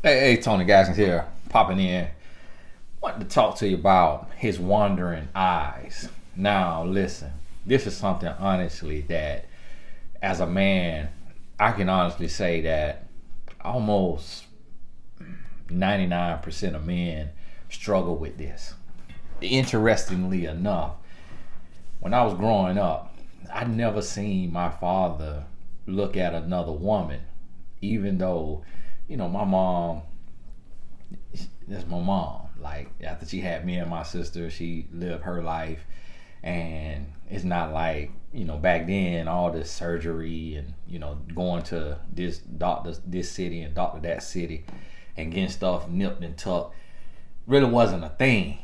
Hey, Tony Gaskins here, popping in. Wanted to talk to you about his wandering eyes. Now, listen, this is something honestly that, as a man, I can honestly say that almost 99% of men struggle with this. Interestingly enough, when I was growing up, I never seen my father look at another woman, even though, my mom, that's my mom. Like, after she had me and my sister, she lived her life. And it's not like, back then, all this surgery and, going to this doctor, this city and doctor that city and getting stuff nipped and tucked really wasn't a thing.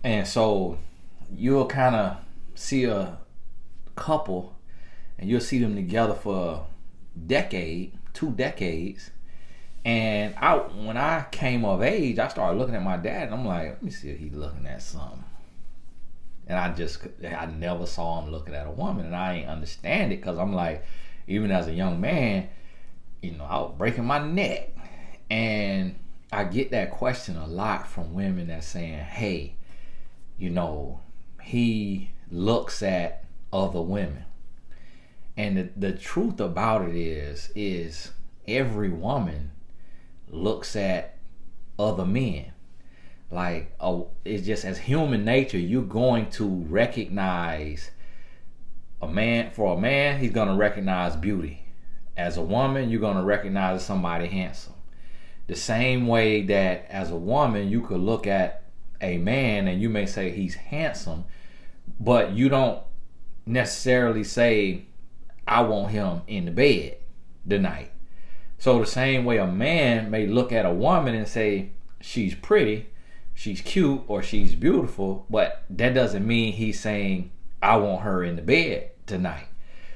And so you'll kind of see a couple and you'll see them together for a decade, 2 decades. And when I came of age, I started looking at my dad and I'm like, let me see if he's looking at something. And I never saw him looking at a woman, and I ain't understand it because I'm like, even as a young man, I was breaking my neck. And I get that question a lot from women that's saying, hey, he looks at other women. And the truth about it is every woman looks at other men. Like, it's just as human nature, you're going to recognize a man. For a man, he's going to recognize beauty. As a woman, you're going to recognize somebody handsome. The same way that as a woman, you could look at a man and you may say he's handsome, but you don't necessarily say, I want him in the bed tonight. So the same way a man may look at a woman and say she's pretty, she's cute, or she's beautiful, but that doesn't mean he's saying I want her in the bed tonight.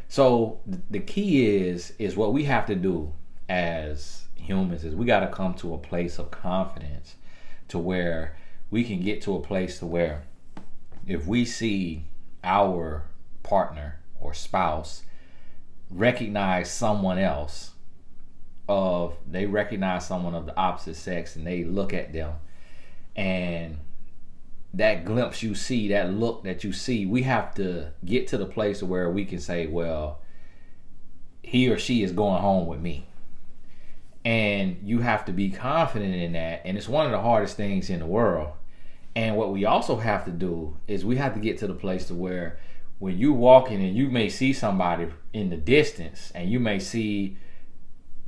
So the key is what we have to do as humans is we got to come to a place of confidence to where we can get to a place to where if we see our partner or spouse recognize someone else they recognize someone of the opposite sex and they look at them, and that glimpse you see, that look that you see, we have to get to the place where we can say, well, he or she is going home with me. And you have to be confident in that. And it's one of the hardest things in the world. And what we also have to do is we have to get to the place to where when you walk in and you may see somebody in the distance and you may see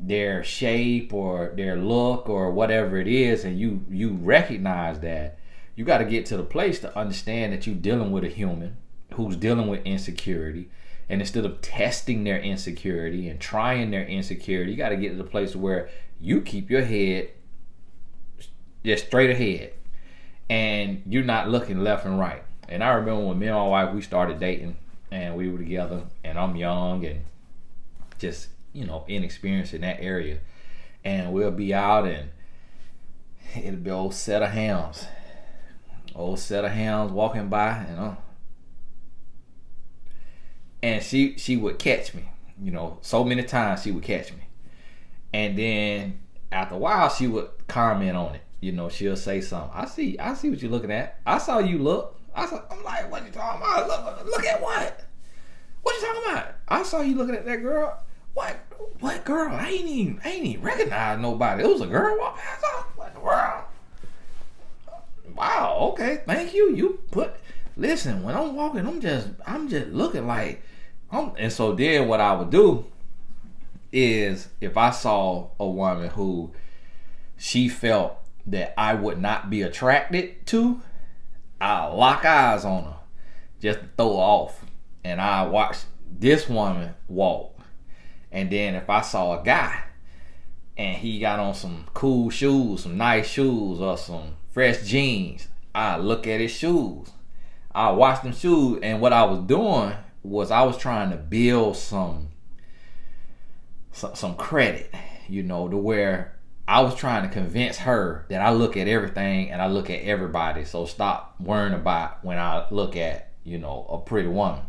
their shape or their look or whatever it is, and you recognize that, you got to get to the place to understand that you're dealing with a human who's dealing with insecurity. And instead of testing their insecurity and trying their insecurity, you got to get to the place where you keep your head just straight ahead and you're not looking left and right. And I remember when me and my wife, we started dating and we were together, and I'm young and just inexperienced in that area, and we'll be out and it'll be old set of hounds walking by, and she would catch me, so many times she would catch me, and then after a while she would comment on it. She'll say something. I see what you're looking at. I saw you look. I'm like, what you talking about? Look at what you talking about? I saw you looking at that girl. What girl? I ain't even recognize nobody. It was a girl walking past. What the world? Wow, okay, thank you. Listen, when I'm walking, I'm just looking like and so then what I would do is if I saw a woman who she felt that I would not be attracted to, I'll lock eyes on her just to throw her off. And I watch this woman walk. And then if I saw a guy and he got on some cool shoes, some nice shoes, or some fresh jeans, I look at his shoes. I watch them shoes, and what I was doing was I was trying to build some credit, to where I was trying to convince her that I look at everything and I look at everybody. So stop worrying about when I look at, a pretty woman.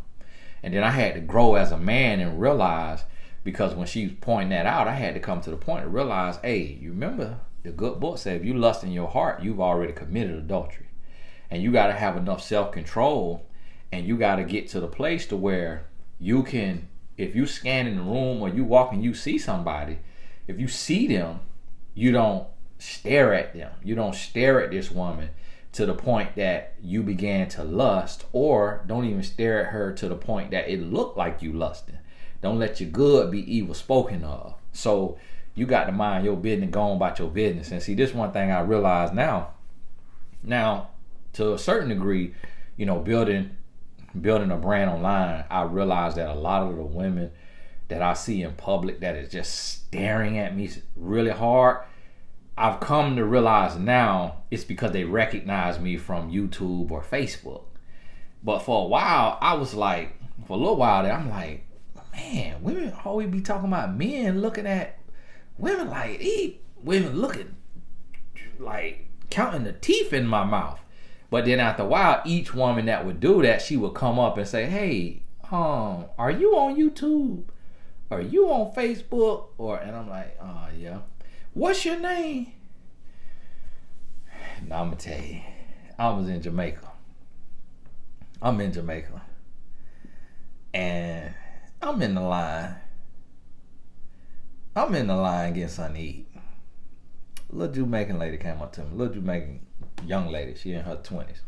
And then I had to grow as a man and realize, because when she was pointing that out, I had to come to the point to realize, hey, you remember the good book says if you lust in your heart, you've already committed adultery. And you got to have enough self-control, and you got to get to the place to where you can, if you scan in the room or you walk and you see somebody, if you see them, you don't stare at them. You don't stare at this woman to the point that you began to lust, or don't even stare at her to the point that it looked like you lusting. Don't let your good be evil spoken of. So you got to mind your business, go on about your business. And see, this one thing I realize now, to a certain degree, you know, building a brand online, I realize that a lot of the women that I see in public that is just staring at me really hard, I've come to realize now it's because they recognize me from YouTube or Facebook. But for a while, I was like, for a little while there, I'm like, man, women always be talking about men looking at women like, women looking like counting the teeth in my mouth. But then after a while, each woman that would do that, she would come up and say, hey, are you on YouTube? Are you on Facebook? And I'm like, oh, yeah. What's your name? Now I'm going to tell you, I was in Jamaica. I'm in Jamaica. And I'm in the line. Getting something to eat. A little Jamaican lady came up to me. A little Jamaican young lady. She in her 20s.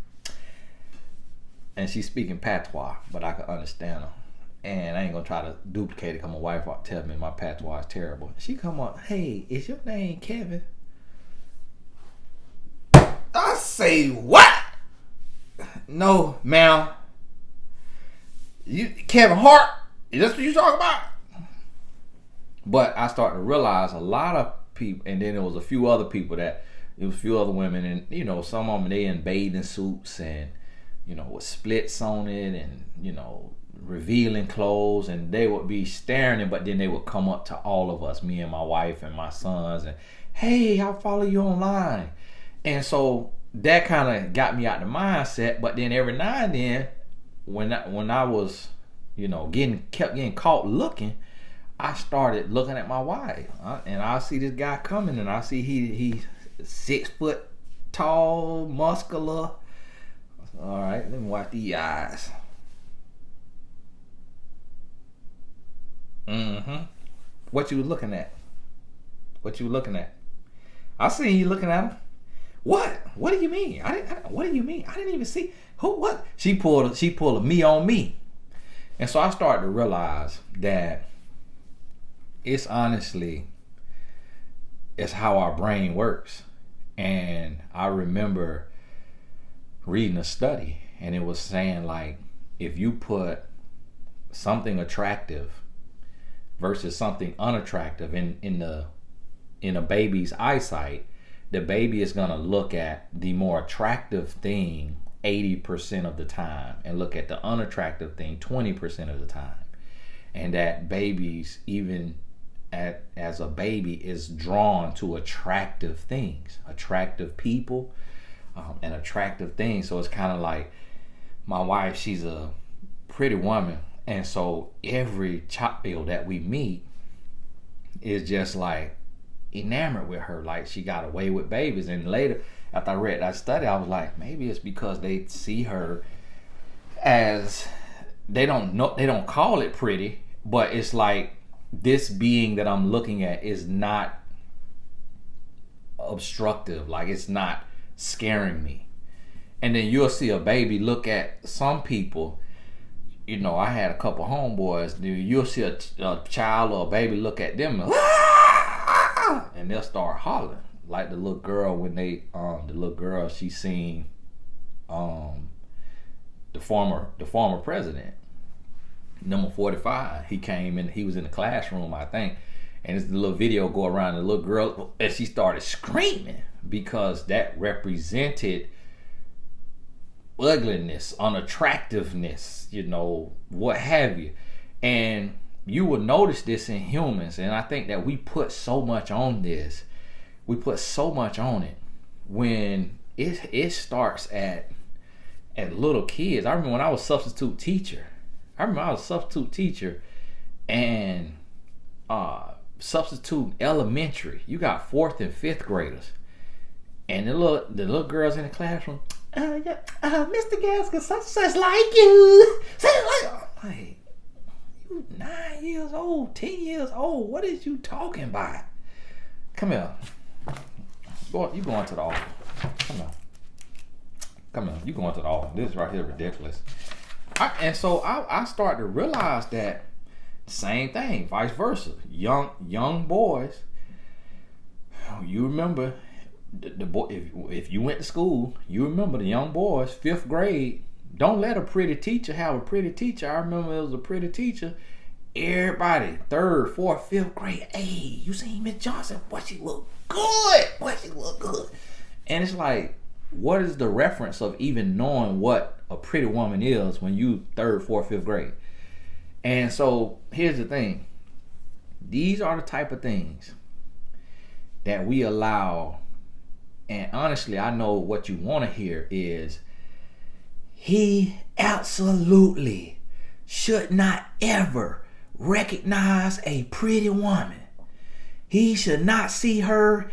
And she's speaking patois, but I could understand her. And I ain't gonna try to duplicate it because my wife tell me my patois is terrible. She come up, hey, is your name Kevin? I say, what? No, ma'am. You Kevin Hart? Is that what you talking about? But I started to realize a lot of people, and then there was a few other people that, there was a few other women, and you know, some of them, they in bathing suits and, you know, with splits on it and, you know, revealing clothes, and they would be staring, but then they would come up to all of us, me and my wife and my sons, and hey, I follow you online. And so that kind of got me out the mindset. But then every now and then, when I was, you know, kept getting caught looking, I started looking at my wife, and I see this guy coming, and I see he's 6 foot tall, muscular. All right, let me watch these eyes. What you was looking at? I seen you looking at him. What do you mean? What do you mean? I didn't even see who. What? She pulled a me on me, and so I started to realize that it's honestly, it's how our brain works. And I remember reading a study, and it was saying, like, if you put something attractive versus something unattractive in a baby's eyesight, the baby is going to look at the more attractive thing 80% of the time and look at the unattractive thing 20% of the time. And that babies, even as a baby, is drawn to attractive things, attractive people, and attractive things. So it's kind of like my wife, she's a pretty woman, and so every child that we meet is just like enamored with her, like she got away with babies. And later, after I read that study, I was like, maybe it's because they see her as, they don't call it pretty, but it's like, this being that I'm looking at is not obstructive, like it's not scaring me. And then you'll see a baby look at some people. You know, I had a couple homeboys. You'll see a child or a baby look at them and they'll start hollering. Like the little girl, when she seen the former president, number 45. He came in, he was in the classroom, I think, and this little video go around, the little girl, and she started screaming because that represented ugliness, unattractiveness, you know, what have you. And you will notice this in humans, and I think that we put so much on this. We put so much on it when it starts at little kids. I remember when I was a substitute teacher, and substitute elementary. You got 4th and 5th graders, and the little girls in the classroom. Yeah, Mr. Gaskins, such like you. Like, you 9 years old, 10 years old. What is you talking about? Come here. You going to the office. Come here. You going to the office. This right here ridiculous. And so I started to realize that same thing, vice versa. Young boys. You remember the boy, if you went to school, you remember the young boys, 5th grade. Don't let a pretty teacher have a pretty teacher. I remember it was a pretty teacher. Everybody, 3rd, 4th, 5th grade. Hey, you seen Miss Johnson? Boy, she look good. Boy, she look good. And it's like, what is the reference of even knowing what a pretty woman is when you 3rd, 4th, 5th grade? And so here's the thing. These are the type of things that we allow. And honestly, I know what you want to hear is, he absolutely should not ever recognize a pretty woman. He should not see her.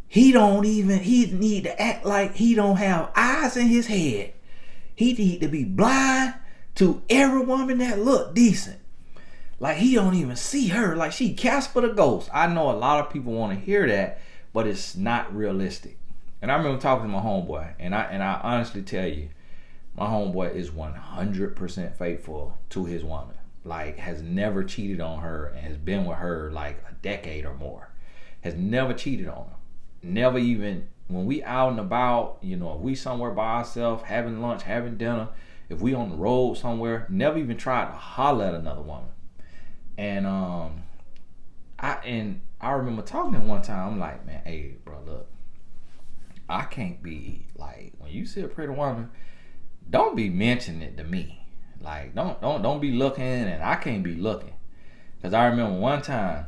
He need to act like he don't have eyes in his head. He need to be blind to every woman that look decent. Like he don't even see her, like she Casper the Ghost. I know a lot of people want to hear that, but it's not realistic. And I remember talking to my homeboy, and I honestly tell you, my homeboy is 100% faithful to his woman. Like, has never cheated on her and has been with her like a decade or more. Has never cheated on her. Never even, when we out and about, you know, if we somewhere by ourselves, having lunch, having dinner, if we on the road somewhere, never even tried to holler at another woman. And I remember talking to him one time. I'm like, man, hey, bro, look, I can't be like, when you see a pretty woman, don't be mentioning it to me. Like, don't be looking, and I can't be looking. Because I remember one time,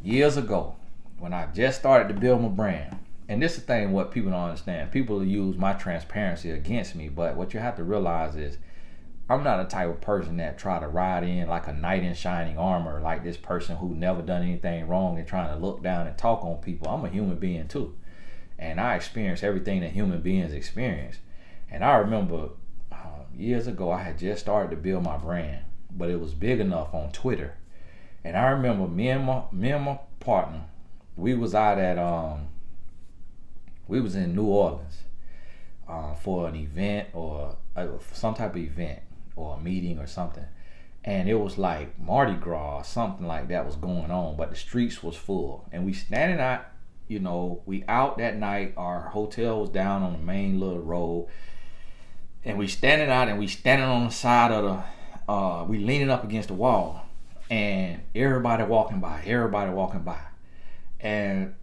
years ago, when I just started to build my brand. And this is the thing what people don't understand. People use my transparency against me, but what you have to realize is I'm not the type of person that try to ride in like a knight in shining armor, like this person who never done anything wrong and trying to look down and talk on people. I'm a human being too. And I experience everything that human beings experience. And I remember years ago, I had just started to build my brand, but it was big enough on Twitter. And I remember me and my partner, we was out at we was in New Orleans for an event or some type of event or a meeting or something. And it was like Mardi Gras or something like that was going on, but the streets was full. And we standing out, you know, we out that night. Our hotel was down on the main little road. And we standing out and we standing on the side of the, we leaning up against the wall. And everybody walking by. And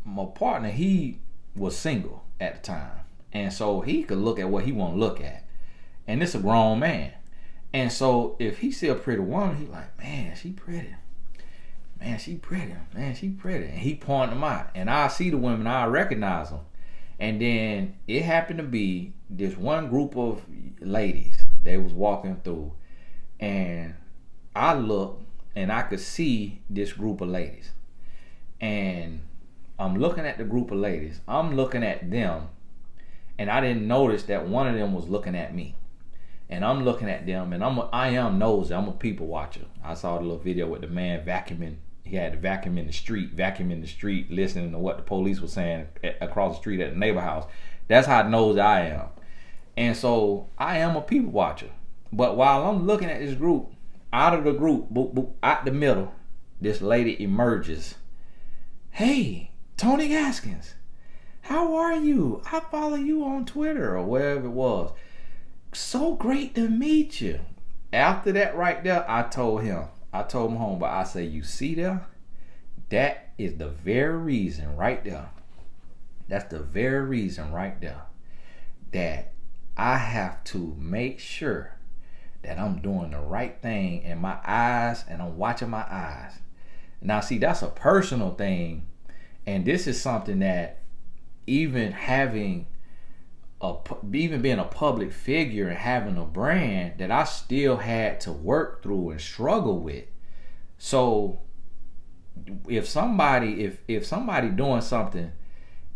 my partner, he was single at the time. And so he could look at what he want to look at. And this a grown man. And so if he see a pretty woman, he like, man, she pretty. Man, she pretty. Man, she pretty. And he pointing them out. And I see the women, I recognize them. And then it happened to be this one group of ladies. They was walking through. And I looked and I could see this group of ladies. And I'm looking at the group of ladies. I'm looking at them. And I didn't notice that one of them was looking at me. And I'm looking at them, and I am nosy. I'm a people watcher. I saw the little video with the man vacuuming. He had to vacuum in the street, listening to what the police was saying across the street at the neighbor house. That's how nosy I am. And so I am a people watcher. But while I'm looking at this group, out of the group, out the middle, this lady emerges. Hey, Tony Gaskins, how are you? I follow you on Twitter or wherever it was. So great to meet you. After that right there, I told my homeboy, I say, you see there? That is the very reason right there. That's the very reason right there that I have to make sure that I'm doing the right thing in my eyes and I'm watching my eyes. Now, see, that's a personal thing. And this is something that even being a public figure and having a brand that I still had to work through and struggle with. So if somebody doing something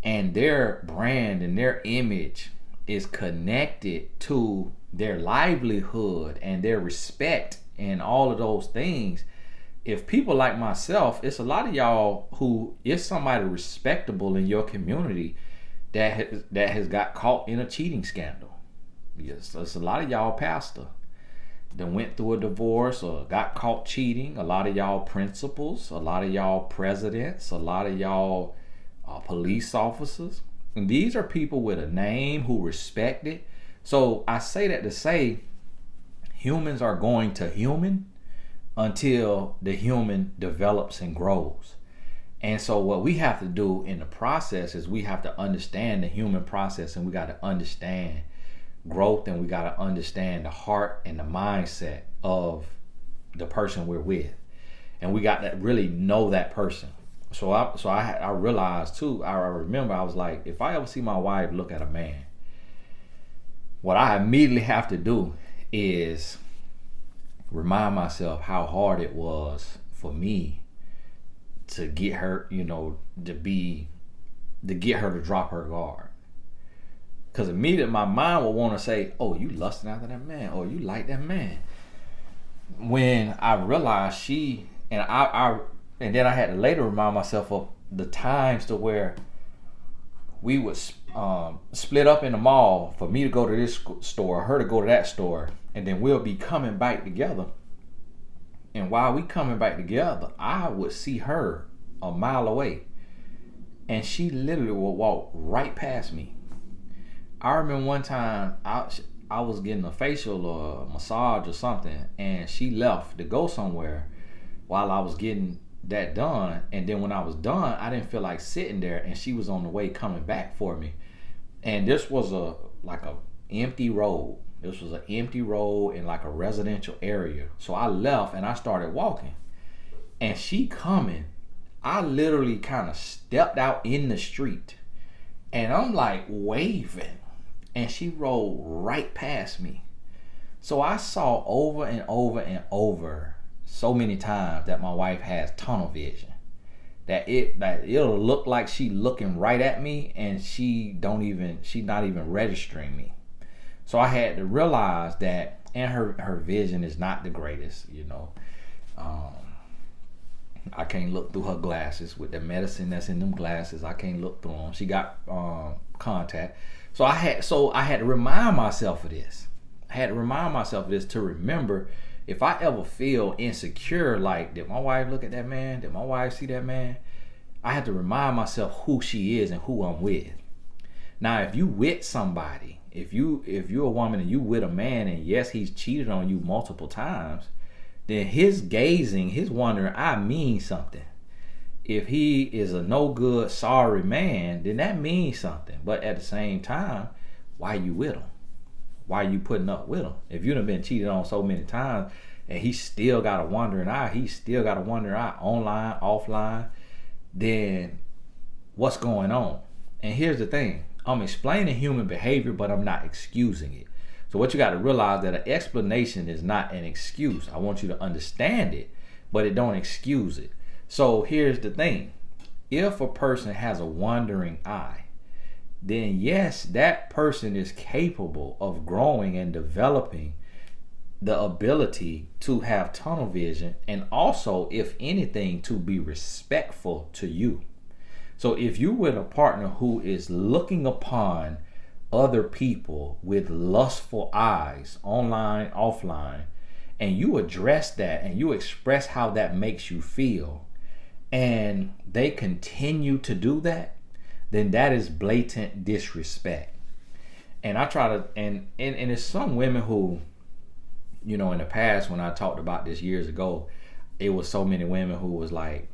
and their brand and their image is connected to their livelihood and their respect and all of those things, if people like myself, it's a lot of y'all who is somebody respectable in your community that has got caught in a cheating scandal. Yes, there's a lot of y'all pastor that went through a divorce or got caught cheating. A lot of y'all principals, a lot of y'all presidents, a lot of y'all police officers. And these are people with a name who respect it. So I say that to say humans are going to human until the human develops and grows. And so what we have to do in the process is we have to understand the human process, and we got to understand growth, and we got to understand the heart and the mindset of the person we're with, and we got to really know that person. So I realized too, I remember I was like, if I ever see my wife look at a man, what I immediately have to do is remind myself how hard it was for me to get her, to get her to drop her guard. Because immediately my mind will want to say, oh, you lusting after that man, or you like that man. When I realized and then I had to later remind myself of the times to where we would split up in the mall, for me to go to this store, her to go to that store, and then we'll be coming back together. And while we coming back together, I would see her a mile away, and she literally would walk right past me. I remember one time I was getting a facial or a massage or something, and she left to go somewhere while I was getting that done. And then when I was done, I didn't feel like sitting there, and she was on the way coming back for me. And this was a empty road. This was an empty road in like a residential area. So I left and I started walking, and she coming. I literally kind of stepped out in the street, and I'm like waving, and she rolled right past me. So I saw over and over and over so many times that my wife has tunnel vision. That it'll look like she looking right at me, and she's not even registering me. So I had to realize that, and her vision is not the greatest, I can't look through her glasses with the medicine that's in them glasses. I can't look through them. She got contact. So I had to remind myself of this. To remember, if I ever feel insecure, like, did my wife look at that man? Did my wife see that man? I had to remind myself who she is and who I'm with. Now, if you with somebody, if you're a woman and you with a man, and yes, he's cheated on you multiple times, then his gazing, his wondering, I mean something. If he is a no good, sorry man, then that means something. But at the same time, why you with him? Why you putting up with him? If you've been cheated on so many times, and he still got a wandering eye, online, offline, then what's going on? And here's the thing. I'm explaining human behavior, but I'm not excusing it. So what you got to realize, that an explanation is not an excuse. I want you to understand it, but it don't excuse it. So here's the thing. If a person has a wandering eye, then yes, that person is capable of growing and developing the ability to have tunnel vision, and also, if anything, to be respectful to you. So if you with a partner who is looking upon other people with lustful eyes, online, offline, and you address that and you express how that makes you feel, and they continue to do that, then that is blatant disrespect. And I try to, and it's some women who, in the past, when I talked about this years ago, it was so many women who was like,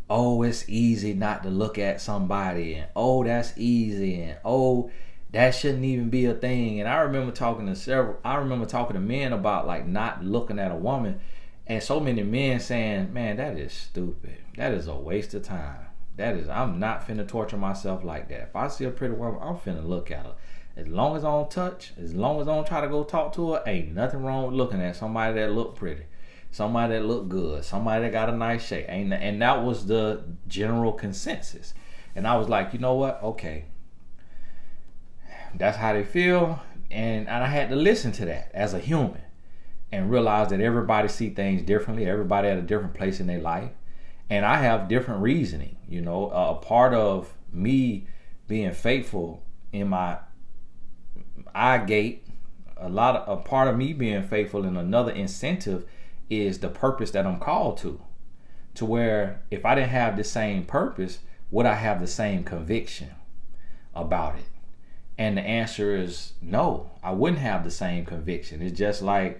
oh, it's easy not to look at somebody, and oh, that's easy, and oh, that shouldn't even be a thing. And I remember talking to men about like not looking at a woman, and so many men saying, man, that is stupid. That is a waste of time. I'm not finna torture myself like that. If I see a pretty woman, I'm finna look at her. As long as I don't try to go talk to her, ain't nothing wrong with looking at somebody that look pretty. somebody that look good, somebody that got a nice shape. And that was the general consensus. And I was like, you know what? Okay, that's how they feel. And I had to listen to that as a human and realize that everybody see things differently. Everybody at a different place in their life. And I have different reasoning. A part of me being faithful in my eye gate, a part of me being faithful in another incentive is the purpose that I'm called to where if I didn't have the same purpose, would I have the same conviction about it? And the answer is no, I wouldn't have the same conviction. It's just like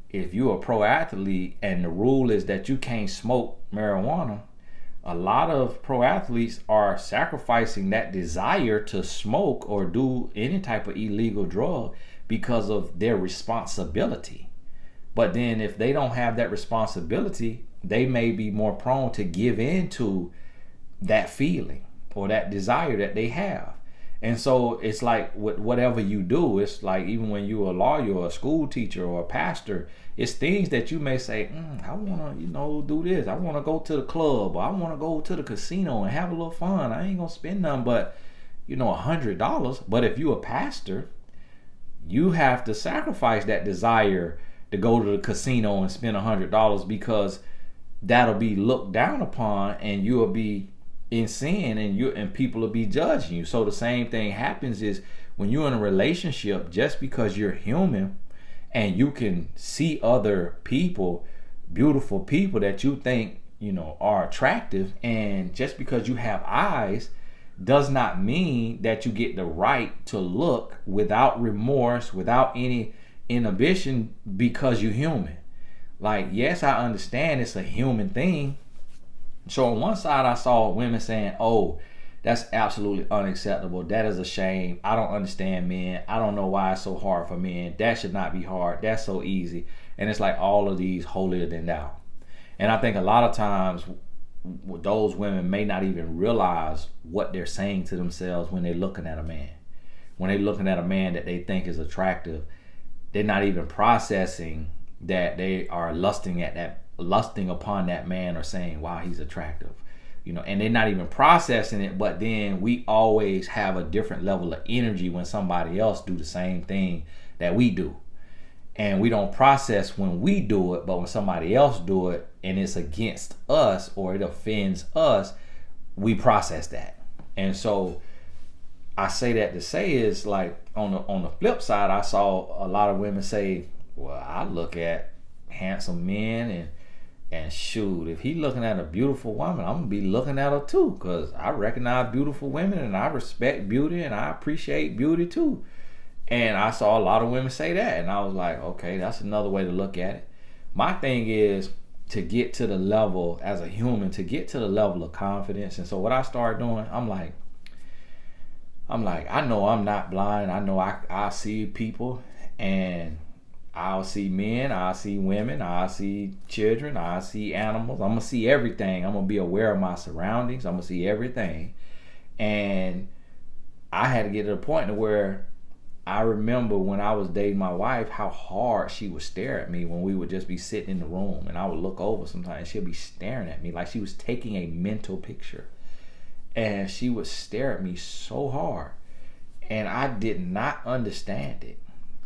if you're a pro athlete and the rule is that you can't smoke marijuana, a lot of pro athletes are sacrificing that desire to smoke or do any type of illegal drug because of their responsibility. But then if they don't have that responsibility, they may be more prone to give in to that feeling or that desire that they have. And so it's like with whatever you do, it's like even when you're a lawyer or a school teacher or a pastor, it's things that you may say, I want to, do this. I want to go to the club, or I want to go to the casino and have a little fun. I ain't going to spend nothing but, $100. But if you're a pastor, you have to sacrifice that desire to go to the casino and spend $100 because that'll be looked down upon and you'll be in sin and people will be judging you. So the same thing happens is when you're in a relationship, just because you're human and you can see other people, beautiful people that you think, are attractive, and just because you have eyes does not mean that you get the right to look without remorse, without any inhibition, because you're human. Like, yes, I understand it's a human thing. So on one side, I saw women saying, oh, that's absolutely unacceptable. That is a shame. I don't understand men. I don't know why it's so hard for men. That should not be hard. That's so easy. And it's like all of these holier than thou. And I think a lot of times those women may not even realize what they're saying to themselves when they're looking at a man. When they're looking at a man that they think is attractive, they're not even processing that they are lusting upon that man or saying, wow, he's attractive. And they're not even processing it, but then we always have a different level of energy when somebody else do the same thing that we do. And we don't process when we do it, but when somebody else do it and it's against us or it offends us, we process that. And so I say that to say is like on the flip side, I saw a lot of women say, well, I look at handsome men and shoot, if he looking at a beautiful woman, I'm gonna be looking at her too, because I recognize beautiful women and I respect beauty and I appreciate beauty too. And I saw a lot of women say that, and I was like, okay, that's another way to look at it. My thing is to get to the level as a human, to get to the level of confidence. And so what I started doing, I'm like, I know I'm not blind. I know I see people, and I'll see men, I'll see women, I'll see children, I'll see animals. I'm going to see everything. I'm going to be aware of my surroundings. I'm going to see everything. And I had to get to the point to where I remember when I was dating my wife, how hard she would stare at me when we would just be sitting in the room. And I would look over sometimes and she'd be staring at me like she was taking a mental picture. And she would stare at me so hard. And I did not understand it.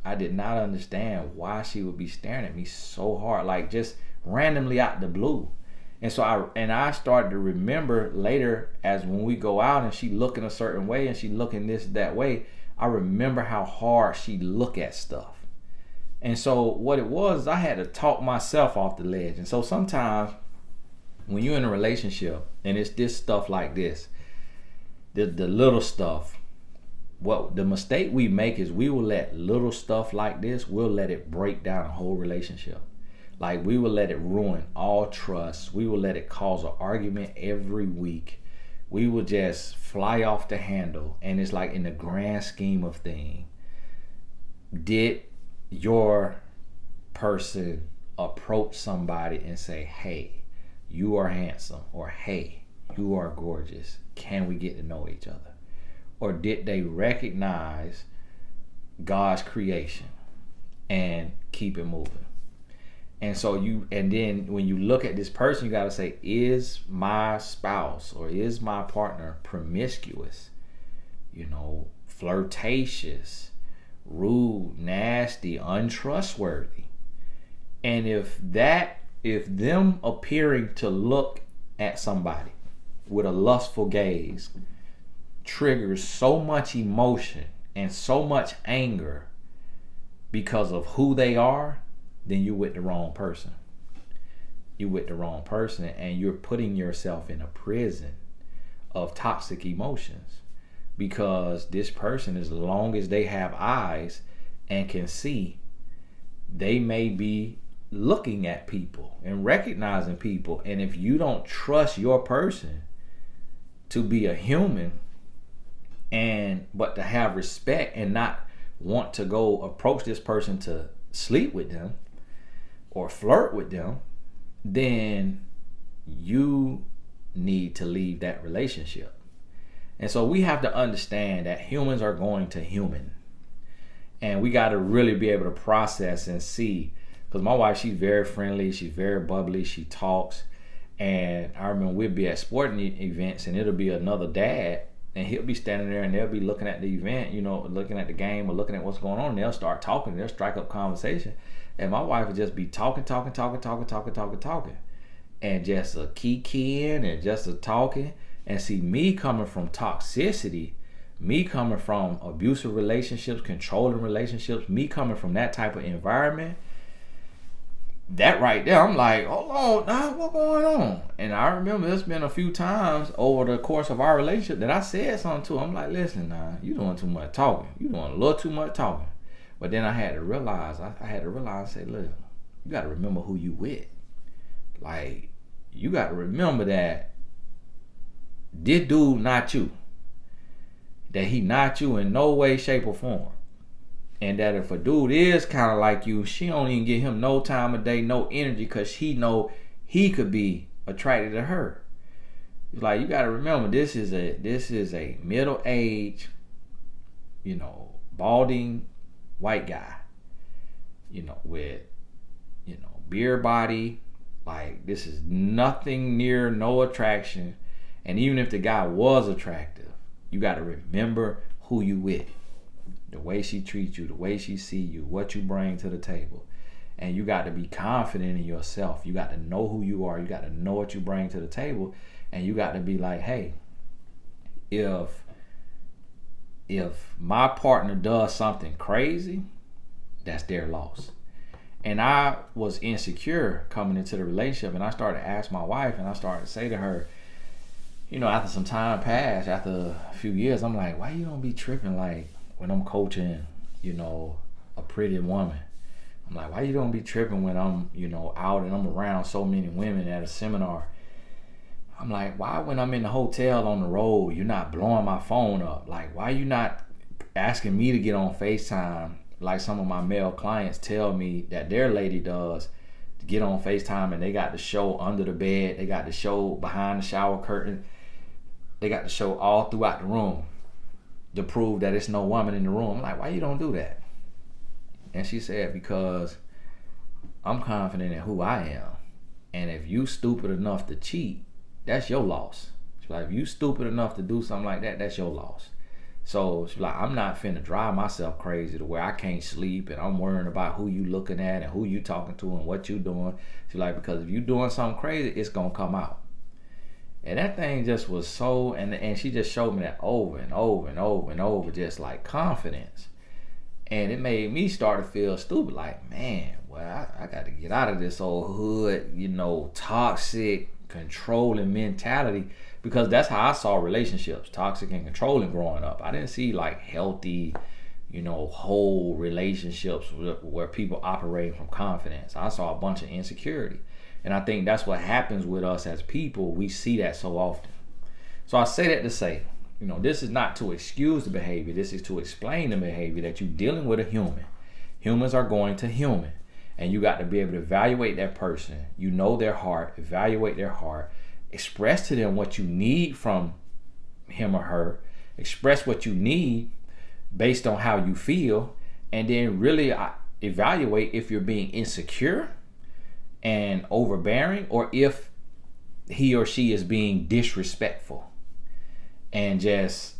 I did not understand why she would be staring at me so hard, like just randomly out the blue. And so I started to remember later, as when we go out and she looking a certain way and she looking that way, I remember how hard she look at stuff. And so what it was, I had to talk myself off the ledge. And so sometimes when you're in a relationship and it's this stuff like this, the little stuff, what the mistake we make is we will let little stuff like this, we'll let it break down a whole relationship. Like we will let it ruin all trust. We will let it cause an argument every week. We will just fly off the handle. And it's like, in the grand scheme of things, did your person approach somebody and say, hey, you are handsome, or hey, you are gorgeous, can we get to know each other? Or did they recognize God's creation and keep it moving? And so and then when you look at this person, you got to say, is my spouse or is my partner promiscuous, flirtatious, rude, nasty, untrustworthy? And if them appearing to look at somebody with a lustful gaze triggers so much emotion and so much anger because of who they are, then you're with the wrong person. You're with the wrong person, and you're putting yourself in a prison of toxic emotions, because this person, as long as they have eyes and can see, they may be looking at people and recognizing people. And if you don't trust your person to be a human, but to have respect and not want to go approach this person to sleep with them or flirt with them, then you need to leave that relationship. And so we have to understand that humans are going to human, and we got to really be able to process and see. Because my wife, she's very friendly, she's very bubbly, she talks. And I remember we'd be at sporting events, and it'll be another dad, and he'll be standing there, and they'll be looking at the event, looking at the game or looking at what's going on, and they'll start talking, they'll strike up conversation. And my wife would just be talking, and just a keying and just a talking. And see, me coming from toxicity, me coming from abusive relationships, controlling relationships, me coming from that type of environment, that right there, I'm like, hold on, nah, what's going on? And I remember there's been a few times over the course of our relationship that I said something to him. I'm like, listen, nah, you doing too much talking. You doing a little too much talking. But then I had to realize, say, look, you got to remember who you with. Like, you got to remember that this dude not you. That he not you in no way, shape, or form. And that if a dude is kind of like you, she don't even give him no time of day, no energy, because he know he could be attracted to her. It's like, you got to remember, this is a middle-aged, balding white guy, with, beer body. Like, this is nothing near no attraction. And even if the guy was attractive, you got to remember who you with. The way she treats you, the way she see you, what you bring to the table. And you got to be confident in yourself. You got to know who you are. You got to know what you bring to the table. And you got to be like, hey, if my partner does something crazy, that's their loss. And I was insecure coming into the relationship, and I started to ask my wife, and I started to say to her, after some time passed, after a few years, I'm like, why you don't be tripping like when I'm coaching, a pretty woman? I'm like, why you don't be tripping when I'm, out and I'm around so many women at a seminar? I'm like, why when I'm in the hotel on the road, you're not blowing my phone up? Like, why you not asking me to get on FaceTime like some of my male clients tell me that their lady does, to get on FaceTime, and they got the show under the bed, they got the show behind the shower curtain, they got the show all throughout the room to prove that it's no woman in the room. I'm like, why you don't do that? And she said, because I'm confident in who I am. And if you stupid enough to cheat, that's your loss. She's like, if you stupid enough to do something like that, that's your loss. So she's like, I'm not finna drive myself crazy to where I can't sleep and I'm worrying about who you looking at and who you talking to and what you doing. She's like, because if you doing something crazy, it's gonna come out. And that thing just was so, and she just showed me that over and over and over and over, just like confidence. And it made me start to feel stupid, like, man, well, I got to get out of this old hood, toxic, controlling mentality, because that's how I saw relationships, toxic and controlling growing up. I didn't see like healthy, whole relationships where people operating from confidence. I saw a bunch of insecurity. And I think that's what happens with us as people. We see that so often. So I say that to say, this is not to excuse the behavior. This is to explain the behavior that you're dealing with a human. Humans are going to human. And you got to be able to evaluate that person. Their heart, evaluate their heart, express to them what you need from him or her, express what you need based on how you feel, and then really evaluate if you're being insecure and overbearing, or if he or she is being disrespectful and just,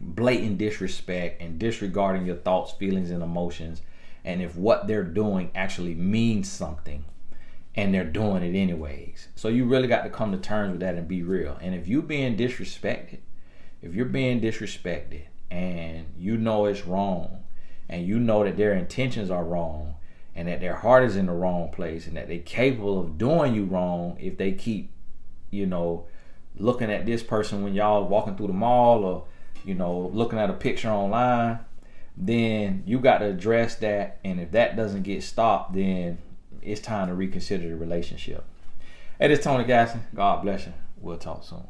blatant disrespect and disregarding your thoughts, feelings, and emotions, and if what they're doing actually means something and they're doing it anyways. So you really got to come to terms with that and be real. And if you're being disrespected, and you know it's wrong, and you know that their intentions are wrong, and that their heart is in the wrong place, and that they're capable of doing you wrong if they keep, looking at this person when y'all walking through the mall, or, looking at a picture online, then you got to address that. And if that doesn't get stopped, then it's time to reconsider the relationship. Hey, this is Tony Gasson. God bless you. We'll talk soon.